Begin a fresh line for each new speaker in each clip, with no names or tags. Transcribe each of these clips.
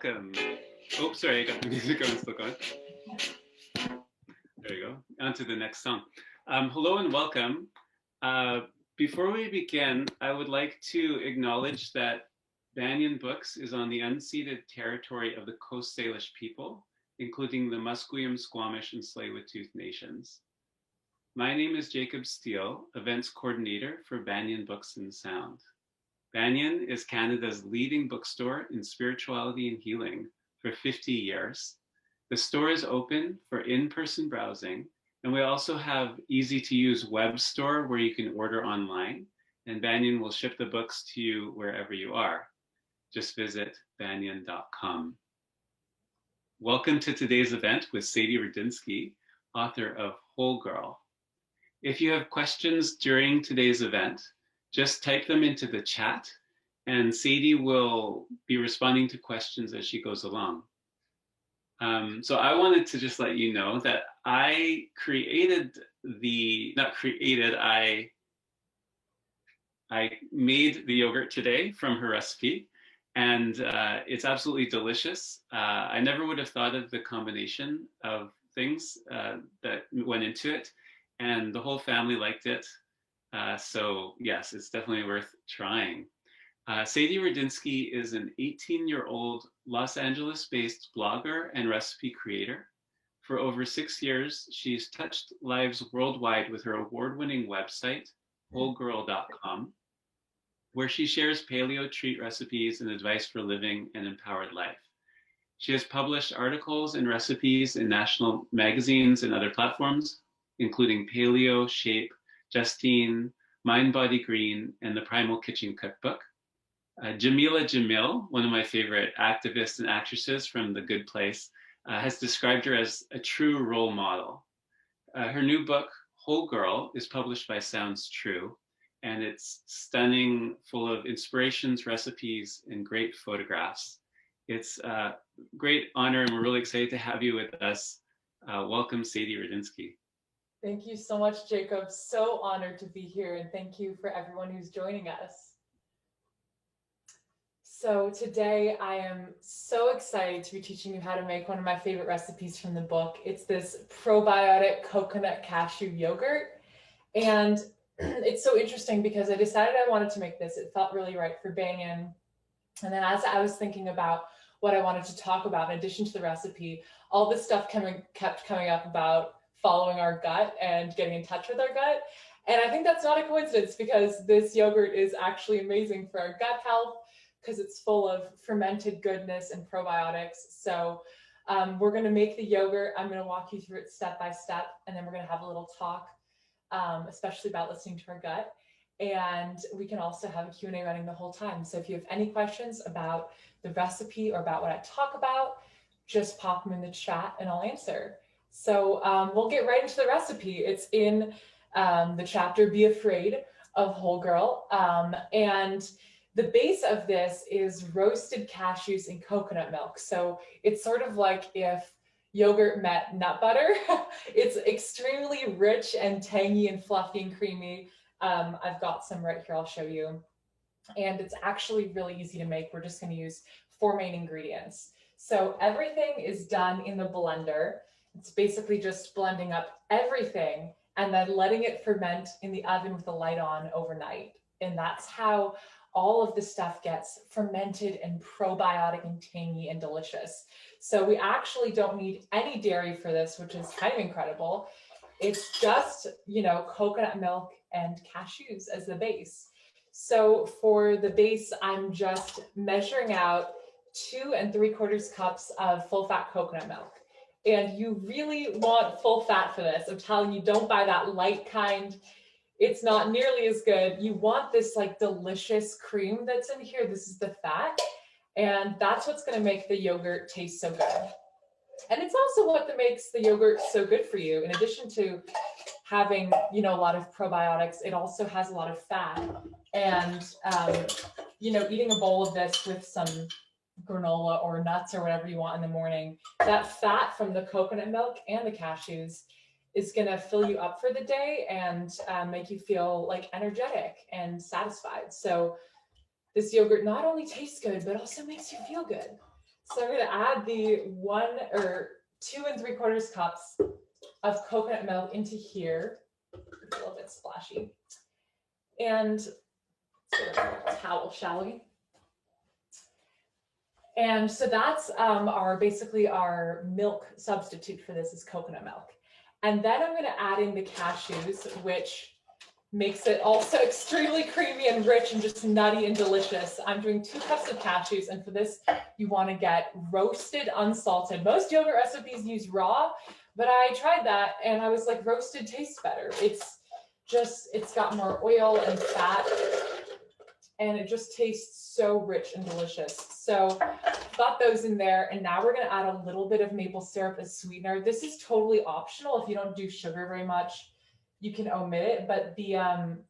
welcome. Oh, sorry, I got the music going, still going. There you go. On to the next song. Hello and welcome. Before we begin, I would like to acknowledge that Banyan Books is on the unceded territory of the Coast Salish people, including the Musqueam, Squamish, and Tsleil-Waututh nations. My name is Jacob Steele, Events Coordinator for Banyan Books and Sound. Banyan is Canada's leading bookstore in spirituality and healing for 50 years. The store is open for in-person browsing, and we also have easy-to-use web store where you can order online, and Banyan will ship the books to you wherever you are. Just visit banyan.com. Welcome to today's event with Sadie Radinsky, author of Whole Girl. If you have questions during today's event, just type them into the chat, and Sadie will be responding to questions as she goes along. So I wanted to just let you know that I made the yogurt today from her recipe, and it's absolutely delicious. I never would have thought of the combination of things that went into it, and the whole family liked it. So yes, it's definitely worth trying. Sadie Radinsky is an 18-year-old Los Angeles-based blogger and recipe creator. For over 6 years, she's touched lives worldwide with her award-winning website, wholegirl.com, where she shares paleo treat recipes and advice for living an empowered life. She has published articles and recipes in national magazines and other platforms, including Paleo, Shape, Justine, Mind Body Green, and the Primal Kitchen Cookbook. Jamila Jamil, one of my favorite activists and actresses from The Good Place, has described her as a true role model. Her new book, Whole Girl, is published by Sounds True, and it's stunning, full of inspirations, recipes, and great photographs. It's a great honor, and we're really excited to have you with us. Welcome, Sadie Radinsky.
Thank you so much, Jacob. So honored to be here, and thank you for everyone who's joining us. So today I am so excited to be teaching you how to make one of my favorite recipes from the book. It's this probiotic coconut cashew yogurt. And it's so interesting because I decided I wanted to make this. It felt really right for Banyan. And then as I was thinking about what I wanted to talk about, in addition to the recipe, all this stuff kept coming up about following our gut and getting in touch with our gut. And I think that's not a coincidence because this yogurt is actually amazing for our gut health because it's full of fermented goodness and probiotics. So we're gonna make the yogurt. I'm gonna walk you through it step by step, and then we're gonna have a little talk, especially about listening to our gut. And we can also have a Q&A running the whole time. So if you have any questions about the recipe or about what I talk about, just pop them in the chat and I'll answer. So we'll get right into the recipe. It's in the chapter, Be Afraid of Whole Girl. And the base of this is roasted cashews in coconut milk. So it's sort of like if yogurt met nut butter. It's extremely rich and tangy and fluffy and creamy. I've got some right here, I'll show you. And it's actually really easy to make. We're just gonna use 4 main ingredients. So everything is done in the blender. It's basically just blending up everything and then letting it ferment in the oven with the light on overnight. And that's how all of the stuff gets fermented and probiotic and tangy and delicious. So we actually don't need any dairy for this, which is kind of incredible. It's just, coconut milk and cashews as the base. So for the base, I'm just measuring out 2 3/4 cups of full fat coconut milk. And you really want full fat for this. I'm telling you, don't buy that light kind. It's not nearly as good. You want this like delicious cream that's in here. This is the fat. And that's what's going to make the yogurt taste so good. And it's also what makes the yogurt so good for you. In addition to having, a lot of probiotics, it also has a lot of fat. And, eating a bowl of this with some granola or nuts or whatever you want in the morning, that fat from the coconut milk and the cashews is going to fill you up for the day and make you feel like energetic and satisfied. So this yogurt not only tastes good, but also makes you feel good. So I'm going to add the 2 3/4 cups of coconut milk into here. It's a little bit splashy. And let's get a towel, shall we? And so that's basically our milk substitute for this is coconut milk. And then I'm going to add in the cashews, which makes it also extremely creamy and rich and just nutty and delicious. I'm doing 2 cups of cashews, and for this, you want to get roasted, unsalted. Most yogurt recipes use raw, but I tried that and I was like, roasted tastes better. It's got more oil and fat, and it just tastes so rich and delicious. So got those in there, and now we're going to add a little bit of maple syrup as sweetener. This is totally optional if you don't do sugar very much. You can omit it, but the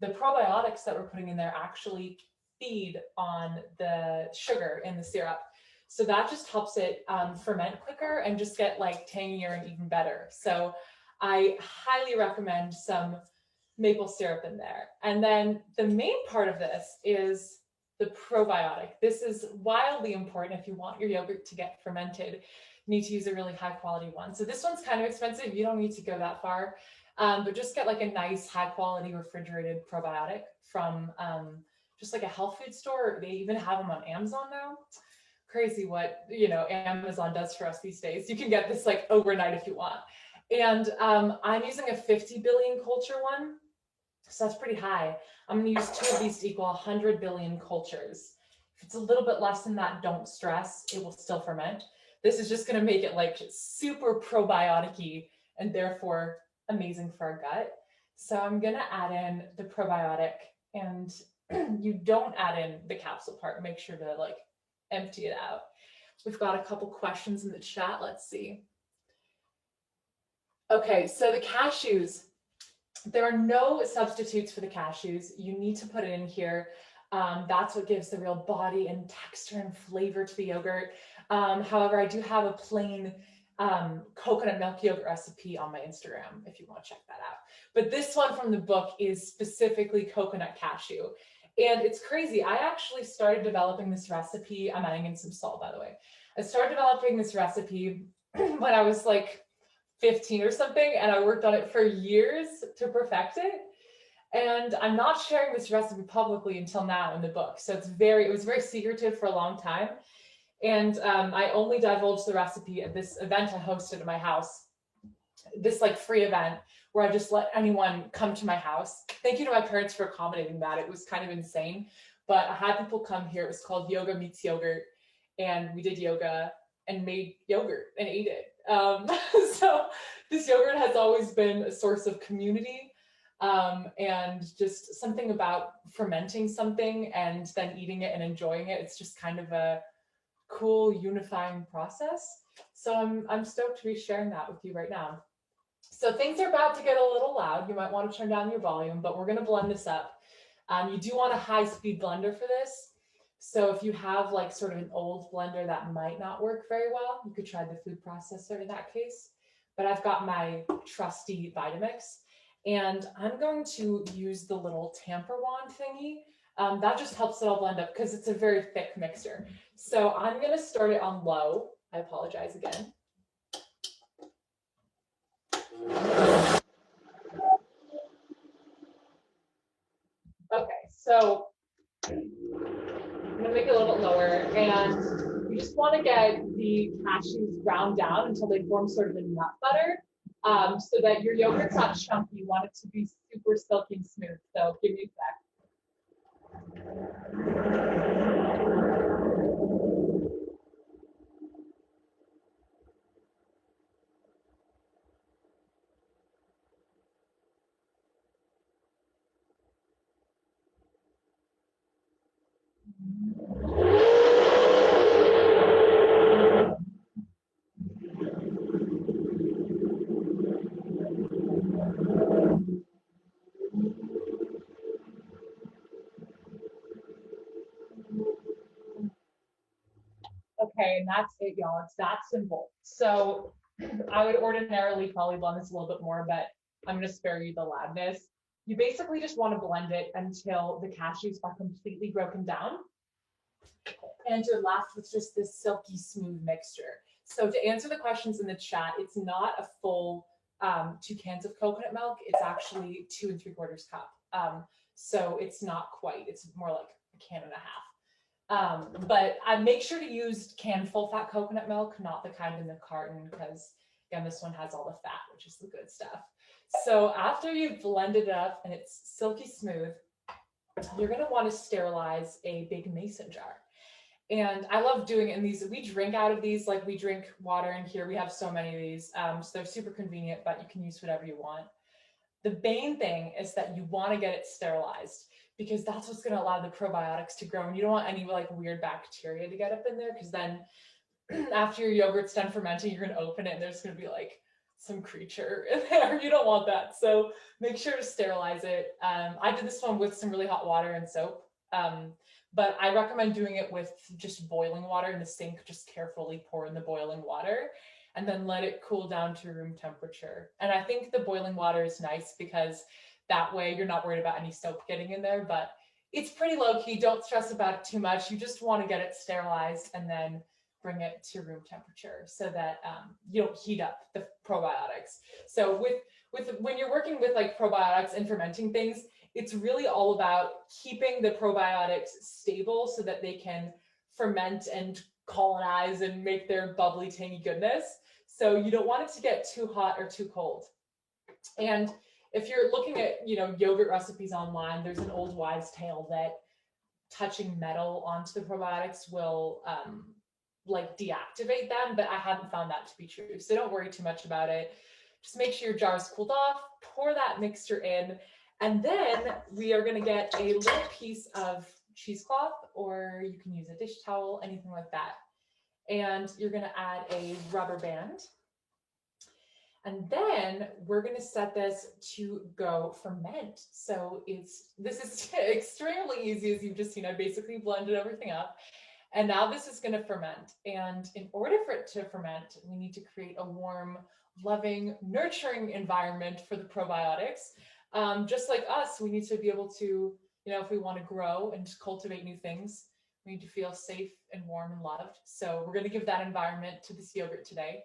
probiotics that we're putting in there actually feed on the sugar in the syrup. So that just helps it ferment quicker and just get like tangier and even better. So I highly recommend some maple syrup in there. And then the main part of this is the probiotic. This is wildly important if you want your yogurt to get fermented. You need to use a really high quality one. So this one's kind of expensive. You don't need to go that far. But just get like a nice high quality refrigerated probiotic from just like a health food store. They even have them on Amazon now. Crazy what, Amazon does for us these days. You can get this like overnight if you want. And I'm using a 50 billion culture one. So that's pretty high. I'm going to use 2 of these to equal 100 billion cultures. If it's a little bit less than that, don't stress. It will still ferment. This is just going to make it like super probiotic-y and therefore amazing for our gut. So I'm going to add in the probiotic, and you don't add in the capsule part. Make sure to like empty it out. We've got a couple questions in the chat. Let's see. Okay, so the cashews. There are no substitutes for the cashews. You need to put it in here. That's what gives the real body and texture and flavor to the yogurt. However, I do have a plain coconut milk yogurt recipe on my Instagram if you want to check that out. But this one from the book is specifically coconut cashew. And it's crazy. I actually started developing this recipe. I'm adding in some salt, by the way. I started developing this recipe when I was like 15 or something, and I worked on it for years to perfect it. And I'm not sharing this recipe publicly until now in the book. So it was very secretive for a long time. And I only divulged the recipe at this event I hosted at my house, this like free event where I just let anyone come to my house. Thank you to my parents for accommodating that. It was kind of insane, but I had people come here. It was called Yoga Meets Yogurt, and we did yoga and made yogurt and ate it. So this yogurt has always been a source of community, and just something about fermenting something and then eating it and enjoying it. It's just kind of a cool unifying process. So I'm stoked to be sharing that with you right now. So things are about to get a little loud. You might want to turn down your volume, but we're going to blend this up. You do want a high-speed blender for this. So if you have like sort of an old blender that might not work very well, you could try the food processor in that case. But I've got my trusty Vitamix, and I'm going to use the little tamper wand thingy. That just helps it all blend up because it's a very thick mixture. So I'm going to start it on low. I apologize again. Okay, so I'm going to make it a little bit lower, and you just want to get the cashews ground down until they form sort of a nut butter, so that your yogurt's not chunky. You want it to be super silky and smooth. So give me a sec. Okay, and that's it, y'all. It's that simple. So I would ordinarily probably blend this a little bit more, but I'm going to spare you the loudness. You basically just want to blend it until the cashews are completely broken down. and you're left with just this silky smooth mixture. So to answer the questions in the chat, it's not a full 2 cans of coconut milk. It's actually 2 3/4 cup. So it's not quite, it's more like a can and a half. But I make sure to use canned full fat coconut milk, not the kind in the carton, because again, this one has all the fat, which is the good stuff. So after you've blended it up and it's silky smooth, you're going to want to sterilize a big mason jar. And I love doing it in these. We drink out of these, like we drink water in here. We have so many of these. So they're super convenient, but you can use whatever you want. The main thing is that you want to get it sterilized, because that's what's going to allow the probiotics to grow. And you don't want any like weird bacteria to get up in there, because then after your yogurt's done fermenting, you're going to open it and there's going to be like some creature in there. You don't want that. So make sure to sterilize it. I did this one with some really hot water and soap. But I recommend doing it with just boiling water in the sink. Just carefully pour in the boiling water and then let it cool down to room temperature. And I think the boiling water is nice because that way you're not worried about any soap getting in there, but it's pretty low key. Don't stress about it too much. You just want to get it sterilized and then bring it to room temperature so that you don't heat up the probiotics. So when you're working with like probiotics and fermenting things, it's really all about keeping the probiotics stable so that they can ferment and colonize and make their bubbly, tangy goodness. So you don't want it to get too hot or too cold. And if you're looking at, yogurt recipes online, there's an old wives' tale that touching metal onto the probiotics will like deactivate them, but I haven't found that to be true. So don't worry too much about it. Just make sure your jar is cooled off, pour that mixture in, and then we are going to get a little piece of cheesecloth, or you can use a dish towel, anything like that. And you're going to add a rubber band. And then we're going to set this to go ferment. So this is extremely easy, as you've just seen. I basically blended everything up. And now this is going to ferment. And in order for it to ferment, we need to create a warm, loving, nurturing environment for the probiotics. Just like us, we need to be able to, if we want to grow and cultivate new things, we need to feel safe and warm and loved. So we're going to give that environment to this yogurt today.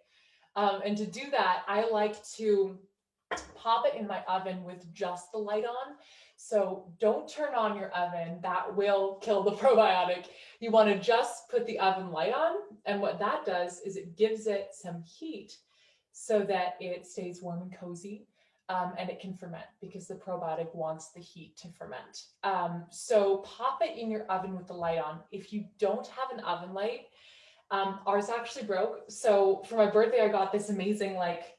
And to do that, I like to pop it in my oven with just the light on. So don't turn on your oven. That will kill the probiotic. You want to just put the oven light on. And what that does is it gives it some heat so that it stays warm and cozy. And it can ferment because the probiotic wants the heat to ferment. So pop it in your oven with the light on. If you don't have an oven light, ours actually broke. So for my birthday, I got this amazing, like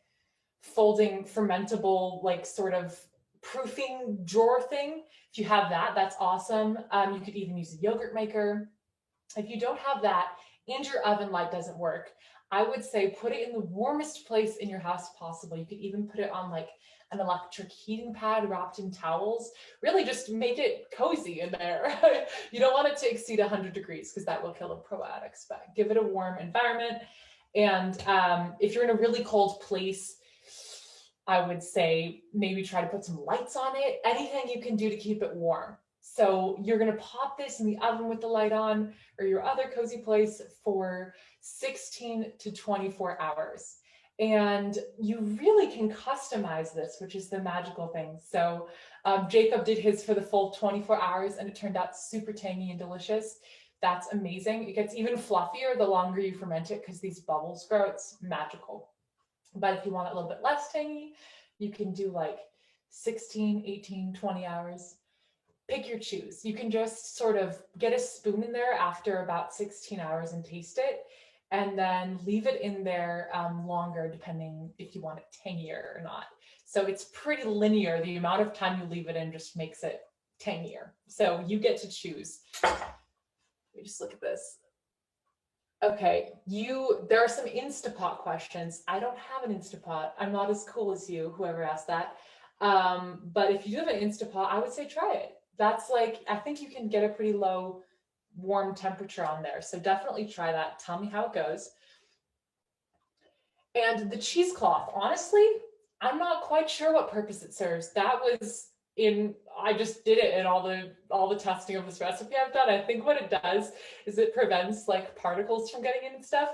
folding fermentable, like sort of proofing drawer thing. If you have that, that's awesome. You could even use a yogurt maker. If you don't have that and your oven light doesn't work, I would say put it in the warmest place in your house possible. You could even put it on like an electric heating pad wrapped in towels. Really just make it cozy in there. You don't want it to exceed 100 degrees because that will kill the probiotics, but give it a warm environment. And if you're in a really cold place, I would say maybe try to put some lights on it, anything you can do to keep it warm. So you're going to pop this in the oven with the light on or your other cozy place for 16 to 24 hours. And you really can customize this, which is the magical thing. So Jacob did his for the full 24 hours and it turned out super tangy and delicious. That's amazing. It gets even fluffier the longer you ferment it because these bubbles grow. It's magical. But if you want it a little bit less tangy, you can do like 16, 18, 20 hours. Pick your choose. You can just sort of get a spoon in there after about 16 hours and taste it, and then leave it in there longer, depending if you want it tangier or not. So it's pretty linear. The amount of time you leave it in just makes it tangier. So you get to choose. Let me just look at this. Okay, there are some Instapot questions. I don't have an Instapot. I'm not as cool as you, whoever asked that. But if you do have an Instapot, I would say try it. That's like, I think you can get a pretty low warm temperature on there. So definitely try that. Tell me how it goes. And the cheesecloth, honestly, I'm not quite sure what purpose it serves. That was in I just did it in all the testing of this recipe I've done. I think what it does is it prevents like particles from getting in and stuff,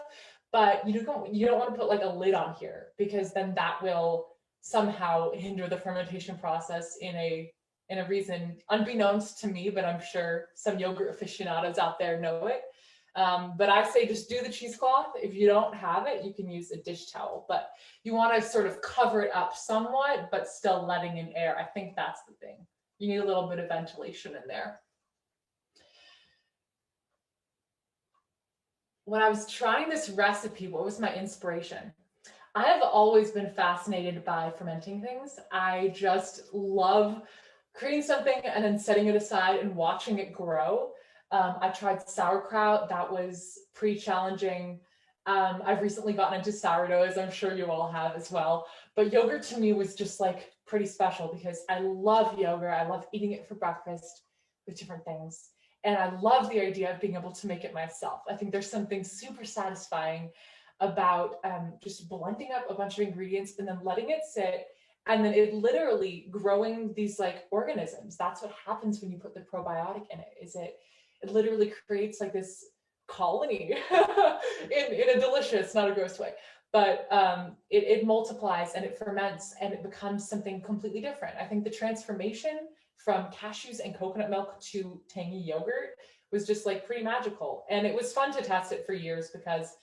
but you don't want to put like a lid on here, because then that will somehow hinder the fermentation process in a reason unbeknownst to me, but I'm sure some yogurt aficionados out there know it. But I say just do the cheesecloth. If you don't have it, you can use a dish towel, but you want to sort of cover it up somewhat, but still letting in air. I think that's the thing. You need a little bit of ventilation in there. When I was trying this recipe, what was my inspiration? I have always been fascinated by fermenting things. I just love creating something and then setting it aside and watching it grow. I tried sauerkraut. That was pretty challenging. I've recently gotten into sourdough, as I'm sure you all have as well. But yogurt to me was just like pretty special because I love yogurt. I love eating it for breakfast with different things. And I love the idea of being able to make it myself. I think there's something super satisfying about just blending up a bunch of ingredients and then letting it sit, and then it literally growing these like organisms. That's what happens when you put the probiotic in it, is it literally creates like this colony in a delicious, not a gross way, but it multiplies and it ferments and it becomes something completely different. I think the transformation from cashews and coconut milk to tangy yogurt was just like pretty magical. And it was fun to test it for years because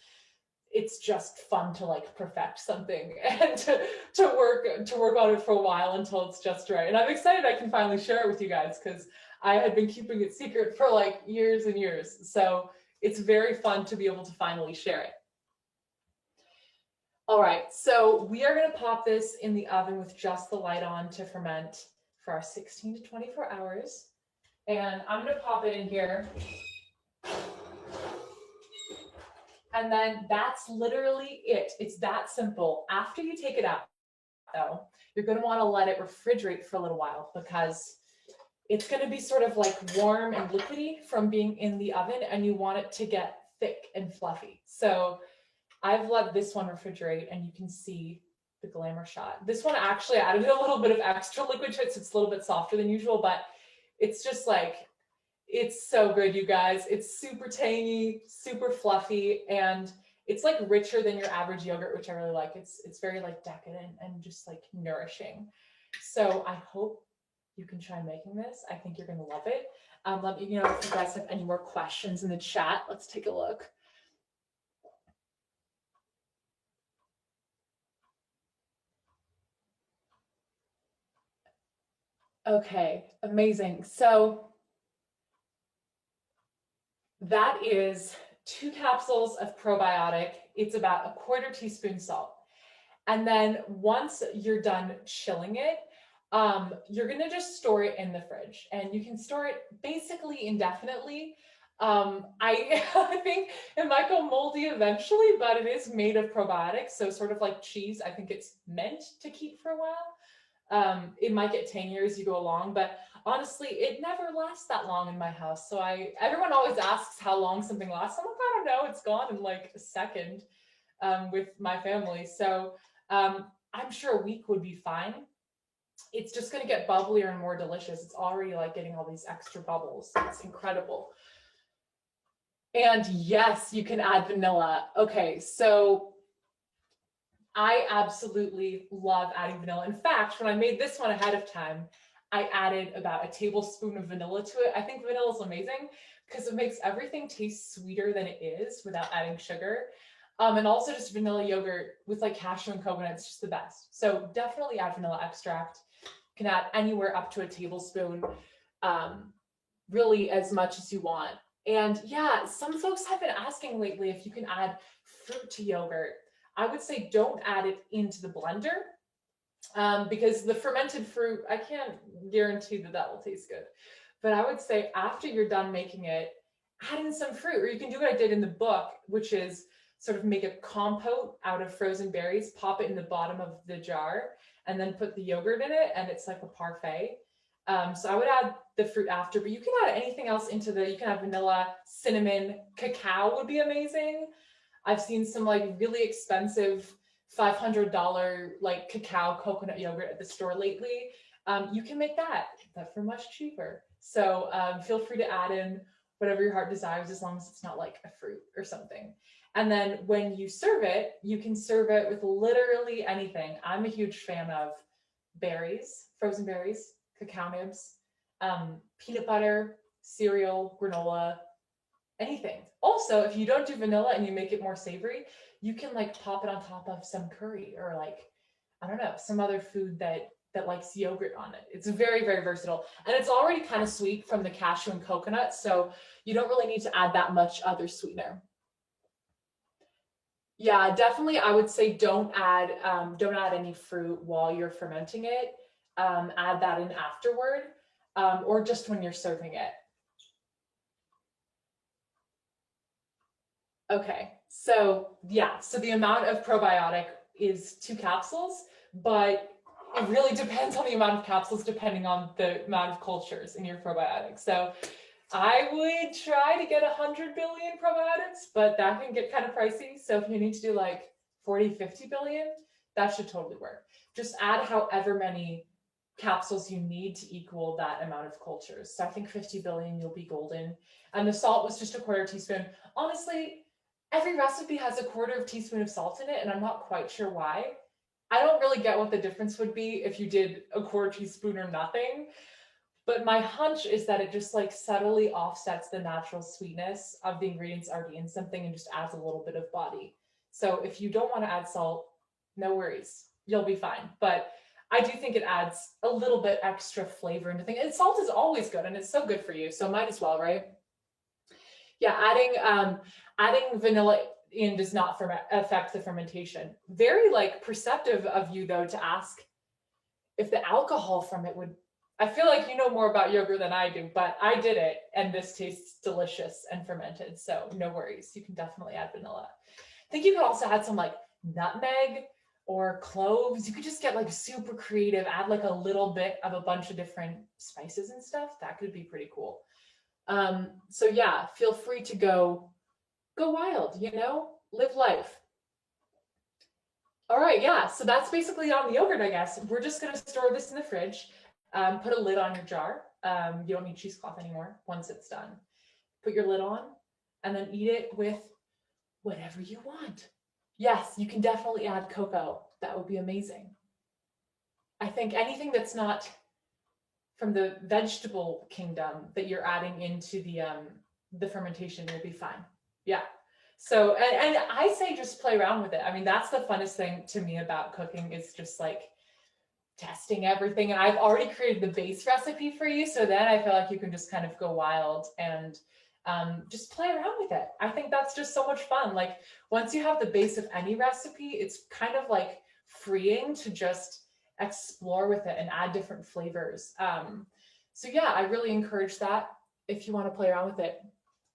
it's just fun to like perfect something and to work on it for a while until it's just right. And I'm excited I can finally share it with you guys because I had been keeping it secret for like years and years. So it's very fun to be able to finally share it. All right, so we are going to pop this in the oven with just the light on to ferment for our 16 to 24 hours. And I'm going to pop it in here. And then that's literally it. It's that simple. After you take it out, though, you're going to want to let it refrigerate for a little while because it's going to be sort of like warm and liquidy from being in the oven, and you want it to get thick and fluffy. So I've let this one refrigerate, and you can see the glamour shot. This one actually added a little bit of extra liquid to it, so it's a little bit softer than usual, but it's just like, it's so good, you guys. It's super tangy, super fluffy, and it's like richer than your average yogurt, which I really like. It's very like decadent and just like nourishing. So I hope you can try making this. I think you're gonna love it. Let me know if you guys have any more questions in the chat. Let's take a look. Okay, amazing. So that is 2 capsules of probiotic. It's about a 1/4 teaspoon salt. And then once you're done chilling it, you're gonna just store it in the fridge, and you can store it basically indefinitely. I think it might go moldy eventually, but it is made of probiotics, so sort of like cheese. I think it's meant to keep for a while. It might get tangier as you go along, but honestly, it never lasts that long in my house. So everyone always asks how long something lasts. I'm like, I don't know, it's gone in like a second with my family. So I'm sure a week would be fine. It's just going to get bubblier and more delicious. It's already like getting all these extra bubbles. It's incredible. And yes, you can add vanilla. Okay, so I absolutely love adding vanilla. In fact, when I made this one ahead of time, I added about a tablespoon of vanilla to it. I think vanilla is amazing because it makes everything taste sweeter than it is without adding sugar. And also just vanilla yogurt with like cashew and coconut, it's just the best. So definitely add vanilla extract. You can add anywhere up to a tablespoon, really as much as you want. And yeah, some folks have been asking lately if you can add fruit to yogurt. I would say don't add it into the blender because the fermented fruit, I can't guarantee that that will taste good. But I would say after you're done making it, add in some fruit, or you can do what I did in the book, which is sort of make a compote out of frozen berries, pop it in the bottom of the jar, and then put the yogurt in it, and it's like a parfait. So I would add the fruit after, but you can add anything else into you can have vanilla, cinnamon, cacao would be amazing. I've seen some like really expensive $500 like cacao coconut yogurt at the store lately. you can make that, but for much cheaper. So feel free to add in whatever your heart desires, as long as it's not like a fruit or something. And then when you serve it, you can serve it with literally anything. I'm a huge fan of berries, frozen berries, cacao nibs, peanut butter, cereal, granola, anything. Also, if you don't do vanilla and you make it more savory, you can like pop it on top of some curry or like, I don't know, some other food that likes yogurt on it. It's very, very versatile. And it's already kind of sweet from the cashew and coconut, so you don't really need to add that much other sweetener. Yeah, definitely. I would say don't add any fruit while you're fermenting it. Add that in afterward, or just when you're serving it. Okay, so yeah, so the amount of probiotic is 2 capsules, but it really depends on the amount of capsules depending on the amount of cultures in your probiotics. So I would try to get 100 billion probiotics, but that can get kind of pricey. So if you need to do like 40, 50 billion, that should totally work. Just add however many capsules you need to equal that amount of cultures. So I think 50 billion, you'll be golden. And the salt was just a 1/4 teaspoon. Honestly, every recipe has a 1/4 teaspoon of salt in it, and I'm not quite sure why. I don't really get what the difference would be if you did a 1/4 teaspoon or nothing. But my hunch is that it just like subtly offsets the natural sweetness of the ingredients already in something and just adds a little bit of body. So if you don't want to add salt, no worries, you'll be fine. But I do think it adds a little bit extra flavor into things. And salt is always good, and it's so good for you, so might as well, right? Yeah, adding vanilla in does not affect the fermentation. Very like perceptive of you though to ask if the alcohol from it would. I feel like you know more about yogurt than I do, but I did it and this tastes delicious and fermented, so no worries. You can definitely add vanilla. I think you could also add some like nutmeg or cloves. You could just get like super creative, add like a little bit of a bunch of different spices and stuff. That could be pretty cool. So yeah, feel free to go wild, you know, live life. All right, yeah, so that's basically on the yogurt, I guess. We're just gonna store this in the fridge, put a lid on your jar. You don't need cheesecloth anymore once it's done. Put your lid on and then eat it with whatever you want. Yes, you can definitely add cocoa. That would be amazing. I think anything that's not from the vegetable kingdom that you're adding into the fermentation will be fine. Yeah. So, and I say just play around with it. I mean, that's the funnest thing to me about cooking is just like testing everything. And I've already created the base recipe for you. So then I feel like you can just kind of go wild and just play around with it. I think that's just so much fun. Like once you have the base of any recipe, it's kind of like freeing to just explore with it and add different flavors. So yeah, I really encourage that if you want to play around with it.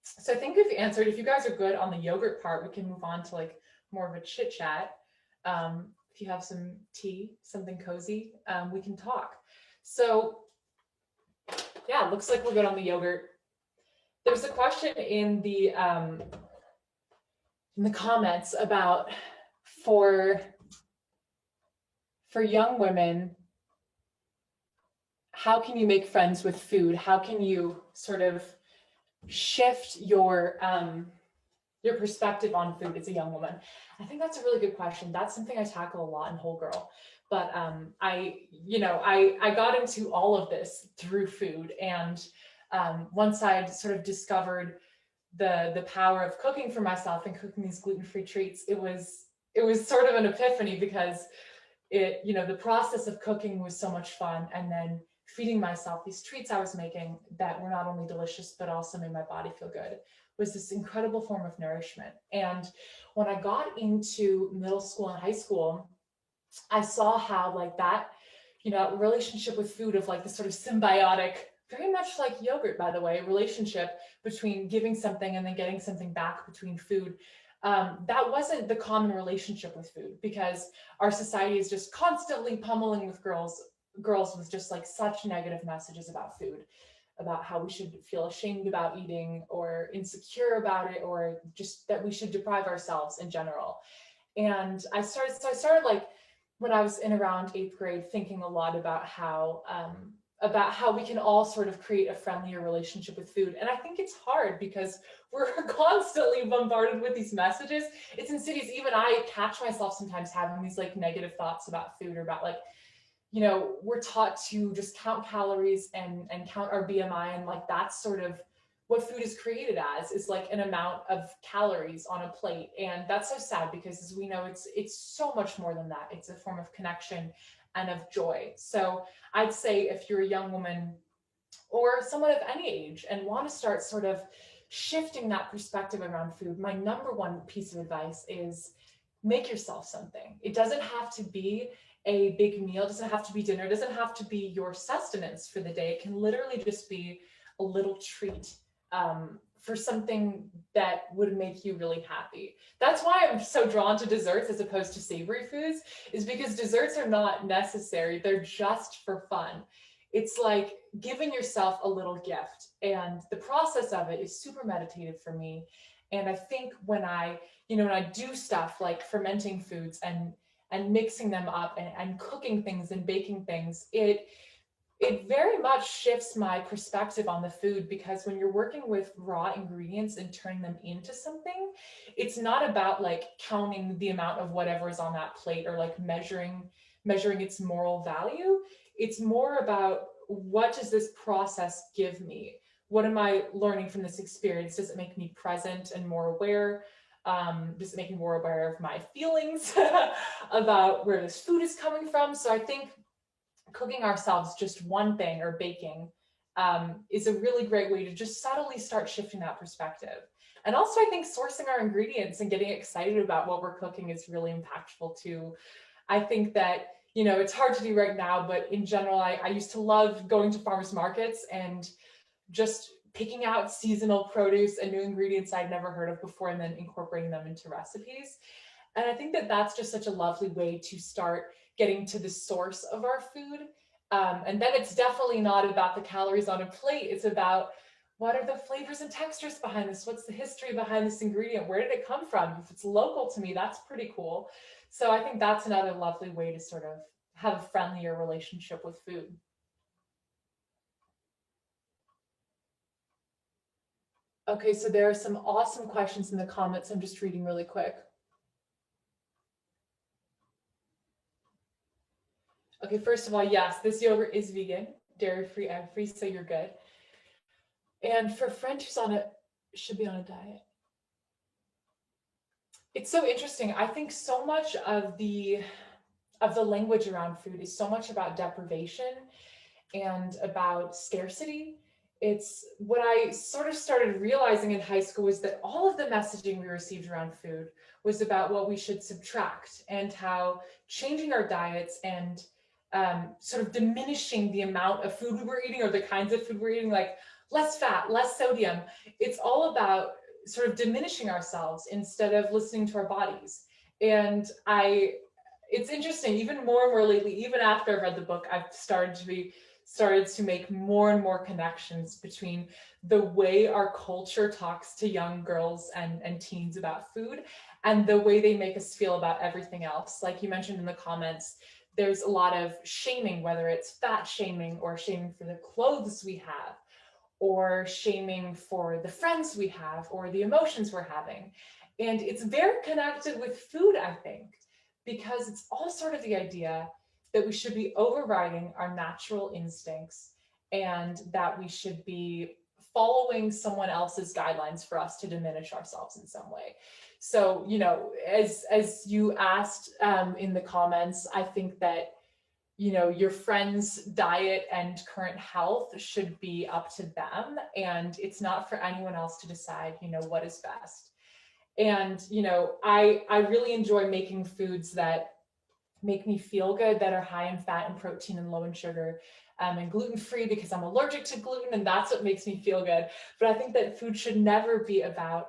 So I think we've answered. If you guys are good on the yogurt part, we can move on to like more of a chit chat. If you have some tea, something cozy, we can talk. So yeah, looks like we're good on the yogurt. There's a question in the comments about for young women, how can you make friends with food? How can you sort of shift your perspective on food as a young woman? I think that's a really good question. That's something I tackle a lot in Whole Girl. But I got into all of this through food, and once I'd sort of discovered the power of cooking for myself and cooking these gluten-free treats, it was sort of an epiphany, because the process of cooking was so much fun, and then feeding myself these treats I was making that were not only delicious but also made my body feel good was this incredible form of nourishment. And when I got into middle school and high school, I saw how like that, relationship with food of like this sort of symbiotic, very much like yogurt, by the way, relationship between giving something and then getting something back between food. That wasn't the common relationship with food, because our society is just constantly pummeling with girls with just like such negative messages about food, about how we should feel ashamed about eating or insecure about it, or just that we should deprive ourselves in general. And I started like when I was in around 8th grade, thinking a lot about how we can all sort of create a friendlier relationship with food. And I think it's hard because we're constantly bombarded with these messages. It's insidious. Even I catch myself sometimes having these like negative thoughts about food, or about like, we're taught to just count calories and count our BMI, and like that's sort of what food is created as, is like an amount of calories on a plate. And that's so sad, because as we know, it's so much more than that. It's a form of connection and of joy. So I'd say if you're a young woman or someone of any age and want to start sort of shifting that perspective around food, my number one piece of advice is make yourself something. It doesn't have to be a big meal, it doesn't have to be dinner, it doesn't have to be your sustenance for the day. It can literally just be a little treat, for something that would make you really happy. That's why I'm so drawn to desserts as opposed to savory foods, is because desserts are not necessary, they're just for fun. It's like giving yourself a little gift, and the process of it is super meditative for me. And I think when I do stuff like fermenting foods and mixing them up and cooking things and baking things, it very much shifts my perspective on the food, because when you're working with raw ingredients and turning them into something, it's not about like counting the amount of whatever is on that plate, or like measuring its moral value. It's more about, what does this process give me? What am I learning from this experience? Does it make me present and more aware? Does it make me more aware of my feelings about where this food is coming from? So I think cooking ourselves just one thing, or baking, is a really great way to just subtly start shifting that perspective. And also, I think sourcing our ingredients and getting excited about what we're cooking is really impactful too. I think that, it's hard to do right now, but in general, I used to love going to farmers markets and just picking out seasonal produce and new ingredients I'd never heard of before, and then incorporating them into recipes. And I think that that's just such a lovely way to start getting to the source of our food. And then it's definitely not about the calories on a plate. It's about, what are the flavors and textures behind this? What's the history behind this ingredient? Where did it come from? If it's local to me, that's pretty cool. So I think that's another lovely way to sort of have a friendlier relationship with food. Okay, so there are some awesome questions in the comments. I'm just reading really quick. Okay, first of all, yes, this yogurt is vegan, dairy-free, egg-free, so you're good. And for a friend who's should be on a diet. It's so interesting. I think so much of the language around food is so much about deprivation and about scarcity. It's what I sort of started realizing in high school, was that all of the messaging we received around food was about what we should subtract, and how changing our diets and sort of diminishing the amount of food we were eating, or the kinds of food we're eating, like less fat, less sodium. It's all about sort of diminishing ourselves instead of listening to our bodies. And it's interesting, even more and more lately, even after I've read the book, I've started to make more and more connections between the way our culture talks to young girls and teens about food, and the way they make us feel about everything else. Like you mentioned in the comments, there's a lot of shaming, whether it's fat shaming, or shaming for the clothes we have, or shaming for the friends we have, or the emotions we're having. And it's very connected with food, I think, because it's all sort of the idea that we should be overriding our natural instincts, and that we should be following someone else's guidelines for us to diminish ourselves in some way. So, as you asked in the comments, I think that, your friend's diet and current health should be up to them, and it's not for anyone else to decide, what is best. And, I really enjoy making foods that make me feel good, that are high in fat and protein and low in sugar, and gluten-free, because I'm allergic to gluten, and that's what makes me feel good. But I think that food should never be about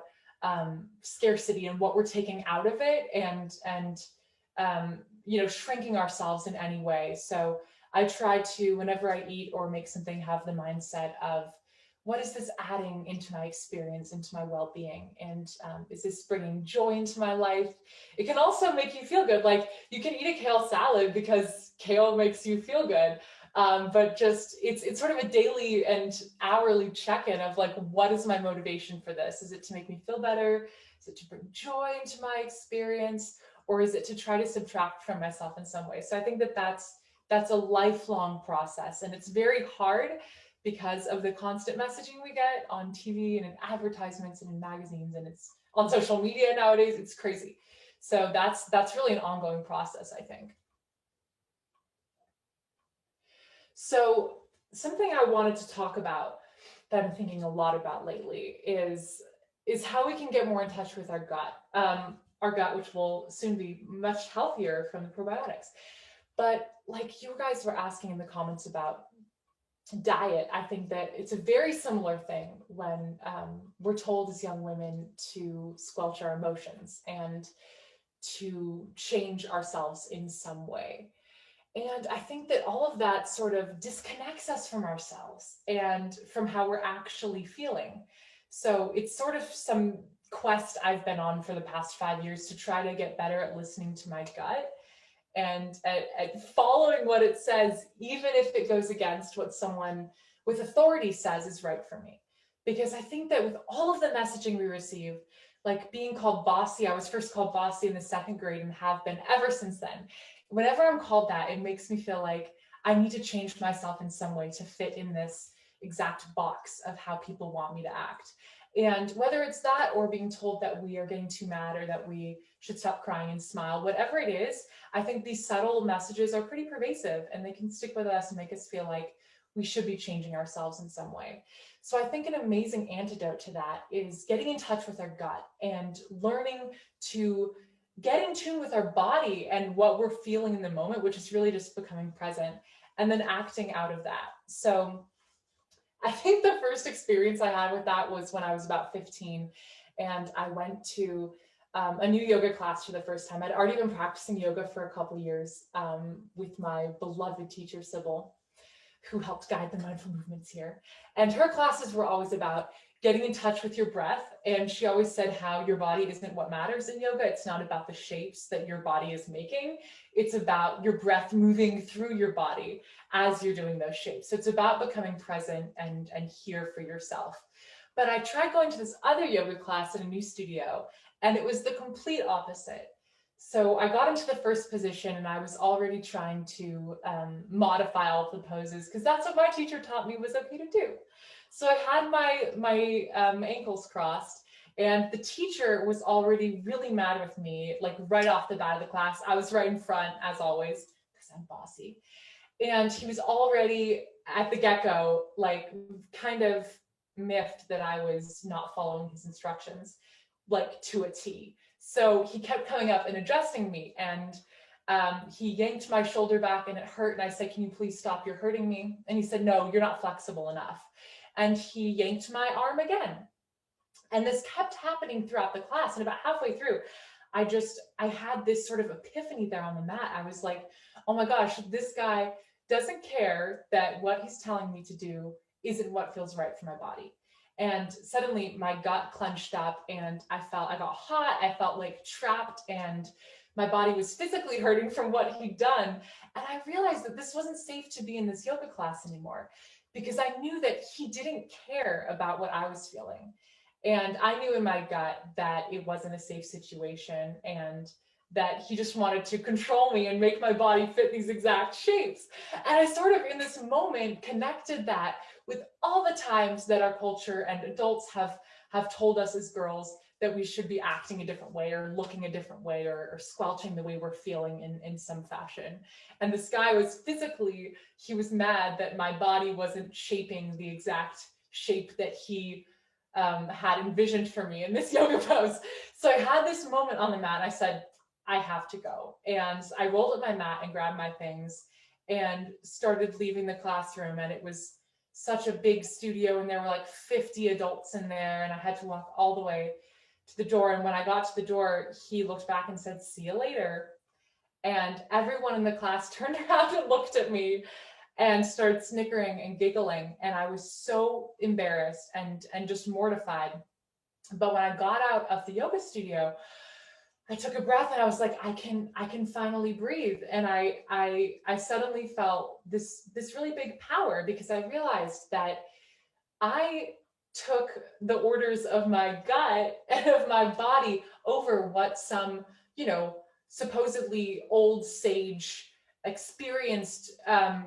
scarcity and what we're taking out of it, and shrinking ourselves in any way. So I try to, whenever I eat or make something, have the mindset of, what is this adding into my experience, into my well-being? And is this bringing joy into my life? It can also make you feel good. Like you can eat a kale salad because kale makes you feel good. But just it's sort of a daily and hourly check-in of like, what is my motivation for this? Is it to make me feel better? Is it to bring joy into my experience? Or is it to try to subtract from myself in some way? So I think that that's a lifelong process, and it's very hard because of the constant messaging we get on TV and in advertisements and in magazines, and it's on social media nowadays. It's crazy. So that's really an ongoing process, I think. So something I wanted to talk about that I'm thinking a lot about lately is how we can get more in touch with our gut, which will soon be much healthier from the probiotics. But like you guys were asking in the comments about diet, I think that it's a very similar thing when we're told as young women to squelch our emotions and to change ourselves in some way. And I think that all of that sort of disconnects us from ourselves and from how we're actually feeling. So it's sort of some quest I've been on for the past 5 years to try to get better at listening to my gut and at following what it says, even if it goes against what someone with authority says is right for me. Because I think that with all of the messaging we receive, like being called bossy, I was first called bossy in the 2nd grade and have been ever since then. Whenever I'm called that, it makes me feel like I need to change myself in some way to fit in this exact box of how people want me to act. And whether it's that or being told that we are getting too mad or that we should stop crying and smile, whatever it is, I think these subtle messages are pretty pervasive and they can stick with us and make us feel like we should be changing ourselves in some way. So I think an amazing antidote to that is getting in touch with our gut and learning to get in tune with our body and what we're feeling in the moment, which is really just becoming present and then acting out of that. So I think the first experience I had with that was when I was about 15 and I went to a new yoga class for the first time. I'd already been practicing yoga for a couple years with my beloved teacher, Sybil, who helped guide the mindful movements here. And her classes were always about getting in touch with your breath. And she always said how your body isn't what matters in yoga. It's not about the shapes that your body is making. It's about your breath moving through your body as you're doing those shapes. So it's about becoming present and here for yourself. But I tried going to this other yoga class in a new studio, and it was the complete opposite. So I got into the first position and I was already trying to modify all of the poses because that's what my teacher taught me was okay to do. So I had my ankles crossed and the teacher was already really mad with me, like right off the bat of the class. I was right in front as always because I'm bossy. And he was already at the get-go, like kind of miffed that I was not following his instructions, like to a T. So he kept coming up and adjusting me, and he yanked my shoulder back and it hurt. And I said, "Can you please stop? You're hurting me." And he said, "No, you're not flexible enough." And he yanked my arm again. And this kept happening throughout the class. And about halfway through, I had this sort of epiphany there on the mat. I was like, oh my gosh, this guy doesn't care that what he's telling me to do isn't what feels right for my body. And suddenly my gut clenched up and I got hot. I felt like trapped and my body was physically hurting from what he'd done. And I realized that this wasn't safe to be in this yoga class anymore because I knew that he didn't care about what I was feeling. And I knew in my gut that it wasn't a safe situation and that he just wanted to control me and make my body fit these exact shapes. And I sort of in this moment connected that with all the times that our culture and adults have told us as girls that we should be acting a different way or looking a different way or squelching the way we're feeling in some fashion. And this guy was he was mad that my body wasn't shaping the exact shape that he had envisioned for me in this yoga pose. So I had this moment on the mat and I said, I have to go. And I rolled up my mat and grabbed my things and started leaving the classroom. And it was such a big studio and there were like 50 adults in there and I had to walk all the way to the door. And when I got to the door, he looked back and said, "See you later." And everyone in the class turned around and looked at me. and started snickering and giggling. And I was so embarrassed and just mortified. But when I got out of the yoga studio, I took a breath and I was like, I can finally breathe. And I suddenly felt this really big power, because I realized that I took the orders of my gut and of my body over what some, supposedly old sage, experienced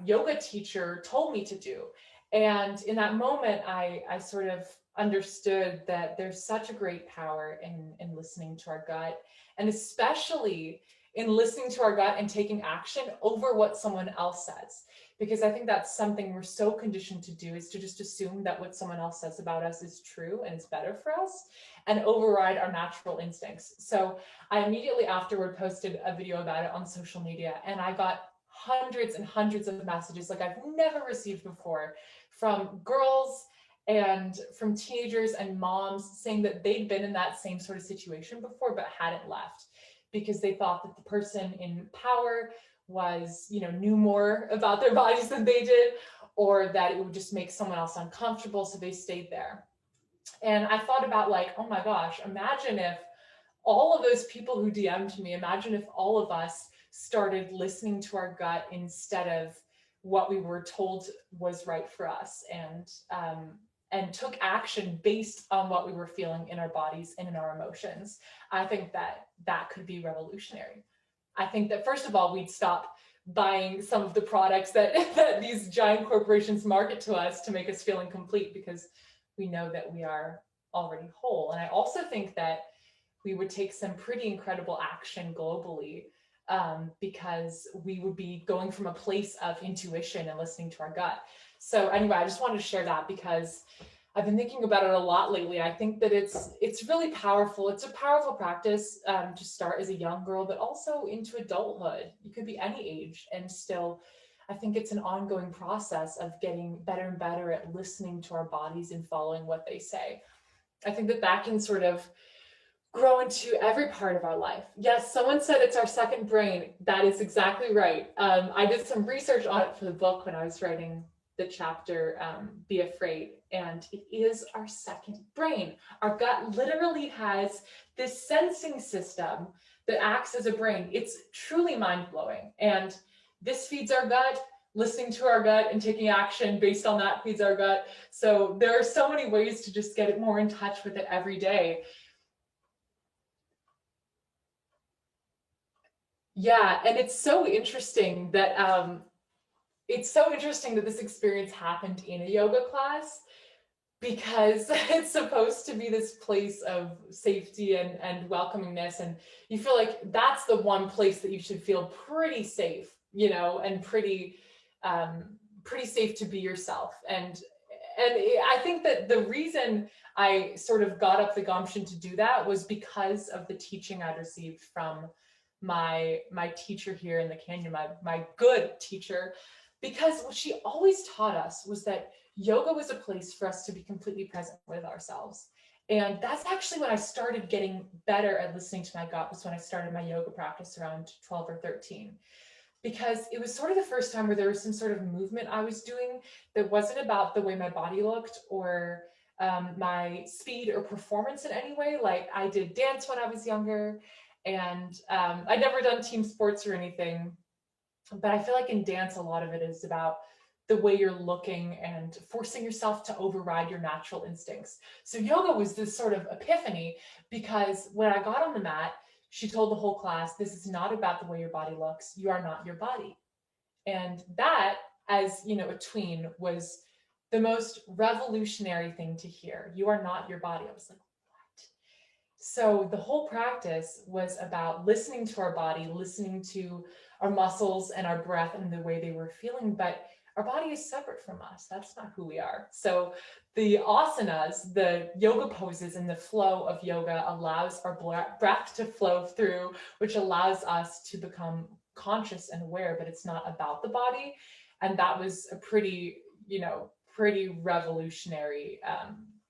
yoga teacher told me to do. And in that moment, I sort of understood that there's such a great power in listening to our gut, and especially in listening to our gut and taking action over what someone else says. Because I think that's something we're so conditioned to do, is to just assume that what someone else says about us is true and it's better for us, and override our natural instincts. So I immediately afterward posted a video about it on social media, and I got hundreds and hundreds of messages like I've never received before, from girls and from teenagers and moms saying that they'd been in that same sort of situation before but hadn't left, because they thought that the person in power was, knew more about their bodies than they did, or that it would just make someone else uncomfortable, so they stayed there. And I thought about, like, oh my gosh, imagine if all of those people who DM'd me, imagine if all of us started listening to our gut instead of what we were told was right for us, and took action based on what we were feeling in our bodies and in our emotions. I think that could be revolutionary. I think that, first of all, we'd stop buying some of the products that these giant corporations market to us to make us feel incomplete, because we know that we are already whole. And I also think that we would take some pretty incredible action globally, because we would be going from a place of intuition and listening to our gut. So anyway, I just wanted to share that, because I've been thinking about it a lot lately. I think that it's really powerful. It's a powerful practice to start as a young girl, but also into adulthood. You could be any age, and still, I think it's an ongoing process of getting better and better at listening to our bodies and following what they say. I think that can sort of grow into every part of our life. Yes, someone said it's our second brain. That is exactly right. I did some research on it for the book when I was writing the chapter, Be Afraid, and it is our second brain. Our gut literally has this sensing system that acts as a brain. It's truly mind-blowing, and this feeds our gut. Listening to our gut and taking action based on that feeds our gut. So there are so many ways to just get it more in touch with it every day. Yeah, and it's so interesting that this experience happened in a yoga class, because it's supposed to be this place of safety and welcomingness, and you feel like that's the one place that you should feel pretty safe, and pretty safe to be yourself. And I think that the reason I sort of got up the gumption to do that was because of the teaching I'd received from my teacher here in the canyon, my good teacher, because what she always taught us was that yoga was a place for us to be completely present with ourselves. And that's actually when I started getting better at listening to my gut, was when I started my yoga practice around 12 or 13. Because it was sort of the first time where there was some sort of movement I was doing that wasn't about the way my body looked, or my speed or performance in any way. Like, I did dance when I was younger, and I'd never done team sports or anything, but I feel like in dance, a lot of it is about the way you're looking and forcing yourself to override your natural instincts. So yoga was this sort of epiphany, because when I got on the mat, she told the whole class, this is not about the way your body looks. You are not your body. And that, as a tween, was the most revolutionary thing to hear. You are not your body. I was like, what? So the whole practice was about listening to our body, listening to our muscles and our breath and the way they were feeling, but our body is separate from us. That's not who we are. So the asanas, the yoga poses, and the flow of yoga allows our breath to flow through, which allows us to become conscious and aware, but it's not about the body. And that was a pretty revolutionary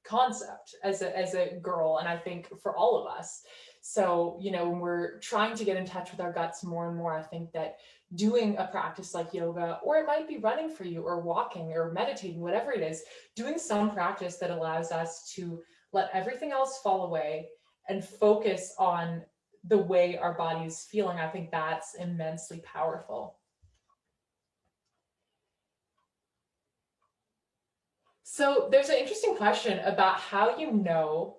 concept as a girl, and I think for all of us. So, when we're trying to get in touch with our guts more and more, I think that doing a practice like yoga, or it might be running for you, or walking, or meditating, whatever it is, doing some practice that allows us to let everything else fall away and focus on the way our body is feeling, I think that's immensely powerful. So there's an interesting question about how you know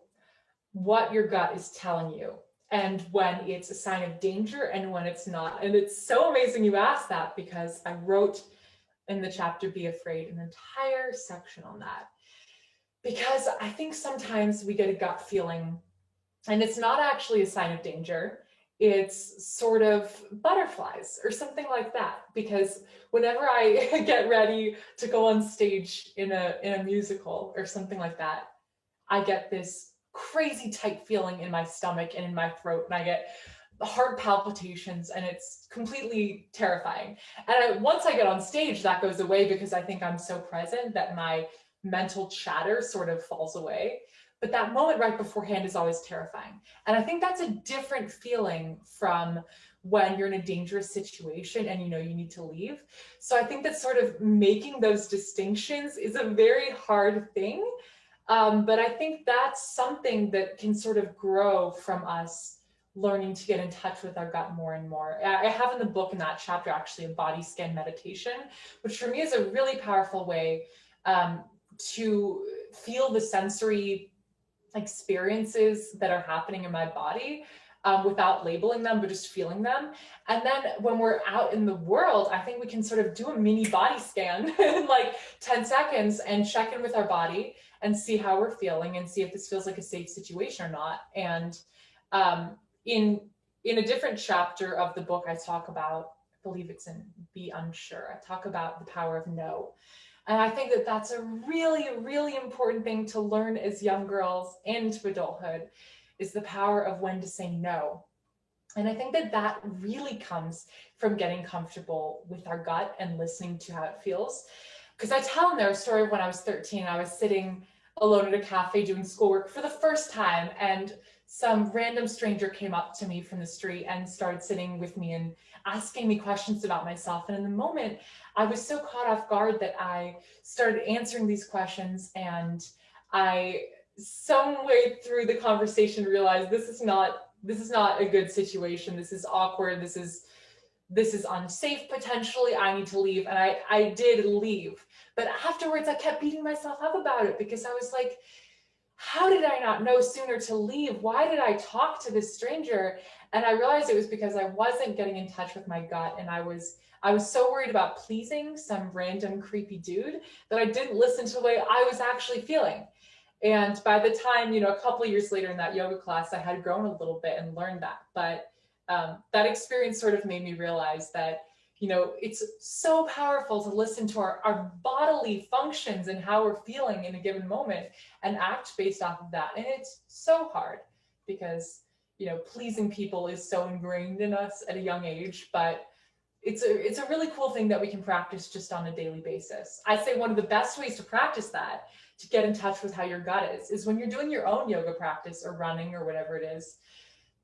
what your gut is telling you and when it's a sign of danger and when it's not. And it's so amazing you asked that, because I wrote in the chapter Be Afraid an entire section on that. Because I think sometimes we get a gut feeling and it's not actually a sign of danger. It's sort of butterflies or something like that. Because whenever I get ready to go on stage in a musical or something like that, I get this crazy tight feeling in my stomach and in my throat, and I get heart palpitations, and it's completely terrifying. And once I get on stage, that goes away, because I think I'm so present that my mental chatter sort of falls away. But that moment right beforehand is always terrifying. And I think that's a different feeling from when you're in a dangerous situation and you need to leave. So I think that sort of making those distinctions is a very hard thing. But I think that's something that can sort of grow from us learning to get in touch with our gut more and more. I have in the book, in that chapter, actually, a body scan meditation, which for me is a really powerful way to feel the sensory experiences that are happening in my body without labeling them, but just feeling them. And then when we're out in the world, I think we can sort of do a mini body scan in like 10 seconds and check in with our body and see how we're feeling and see if this feels like a safe situation or not. And in a different chapter of the book, I talk about, I believe it's in Be Unsure, I talk about the power of no. And I think that that's a really, really important thing to learn as young girls into adulthood, is the power of when to say no. And I think that that really comes from getting comfortable with our gut and listening to how it feels. Because I tell in there a story of when I was 13, I was sitting alone at a cafe doing schoolwork for the first time, and some random stranger came up to me from the street and started sitting with me and asking me questions about myself. And in the moment, I was so caught off guard that I started answering these questions, and I, some way through the conversation, realized this is not a good situation. This is awkward. This is unsafe potentially. I need to leave. And I did leave. But afterwards, I kept beating myself up about it, because I was like, how did I not know sooner to leave? Why did I talk to this stranger? And I realized it was because I wasn't getting in touch with my gut. And I was so worried about pleasing some random creepy dude that I didn't listen to the way I was actually feeling. And by the time, a couple of years later in that yoga class, I had grown a little bit and learned that. But that experience sort of made me realize that, it's so powerful to listen to our bodily functions and how we're feeling in a given moment and act based off of that. And it's so hard because, pleasing people is so ingrained in us at a young age, but it's a really cool thing that we can practice just on a daily basis. I say one of the best ways to practice that, to get in touch with how your gut is when you're doing your own yoga practice or running or whatever it is,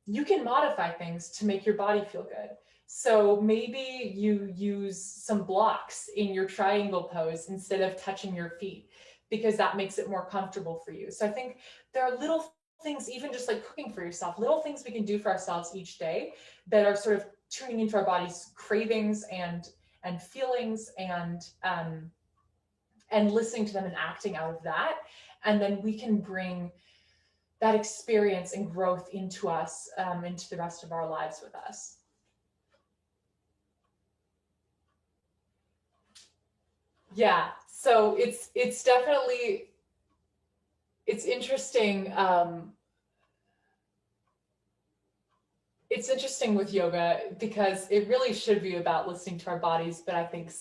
you can modify things to make your body feel good. So maybe you use some blocks in your triangle pose instead of touching your feet, because that makes it more comfortable for you. So I think there are little things, even just like cooking for yourself, little things we can do for ourselves each day that are sort of tuning into our body's cravings and feelings and listening to them and acting out of that. And then we can bring that experience and growth into us, into the rest of our lives with us. Yeah, so it's definitely, it's interesting. It's interesting with yoga because it really should be about listening to our bodies, but I think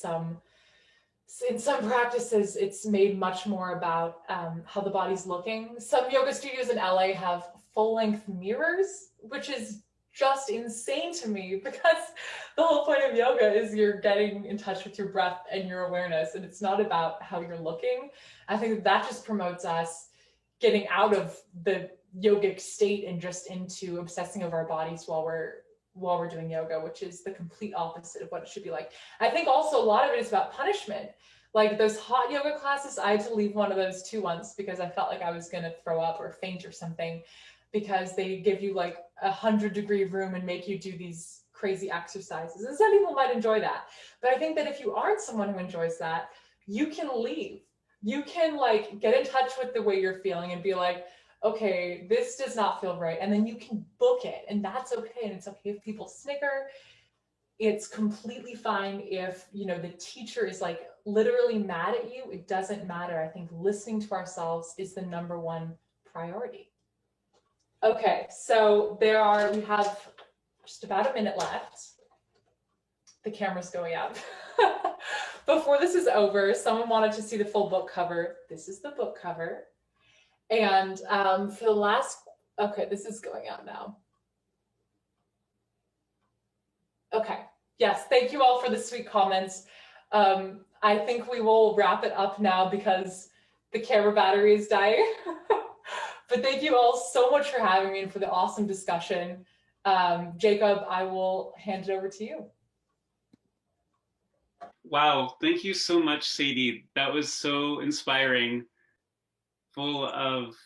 in some practices, it's made much more about how the body's looking. Some yoga studios in LA have full-length mirrors, which is just insane to me, because the whole point of yoga is you're getting in touch with your breath and your awareness, and it's not about how you're looking. I think that just promotes us getting out of the yogic state and just into obsessing over our bodies while we're doing yoga, which is the complete opposite of what it should be like. I think also a lot of it is about punishment. Like those hot yoga classes, I had to leave one of those too once because I felt like I was going to throw up or faint or something, because they give you like 100-degree room and make you do these crazy exercises. And some people might enjoy that. But I think that if you aren't someone who enjoys that, you can leave. You can like get in touch with the way you're feeling and be like, okay, this does not feel right. And then you can book it, and that's okay. And it's okay if people snicker. It's completely fine if, you know, the teacher is like literally mad at you. It doesn't matter. I think listening to ourselves is the number one priority. Okay, so we have just about a minute left. The camera's going up. Before this is over, someone wanted to see the full book cover. This is the book cover. And for the last, okay, this is going out now. Okay, yes, thank you all for the sweet comments. I think we will wrap it up now because the camera battery is dying. But thank you all so much for having me and for the awesome discussion. Jacob, I will hand it over to you.
Wow, thank you so much, Sadie. That was so inspiring, full of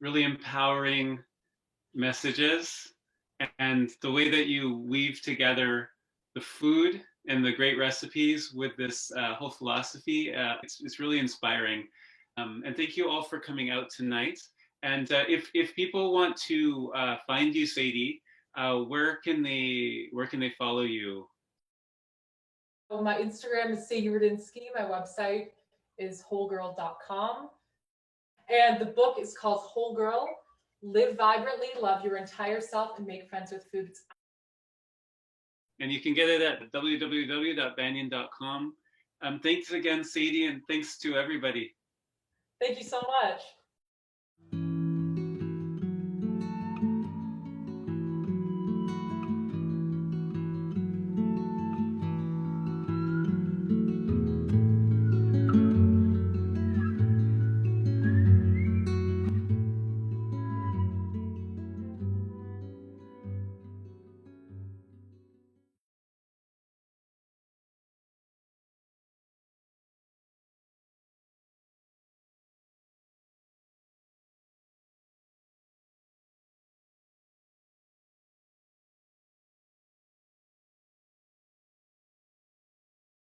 really empowering messages, and the way that you weave together the food and the great recipes with this whole philosophy, it's really inspiring. And thank you all for coming out tonight. And if people want to find you, Sadie, where can they follow you?
Well, my Instagram is Sadie Radinsky. My website is wholegirl.com. And the book is called Whole Girl: Live Vibrantly, Love Your Entire Self, and Make Friends with Food.
And you can get it at www.banyan.com. Thanks again, Sadie, and thanks to everybody.
Thank you so much.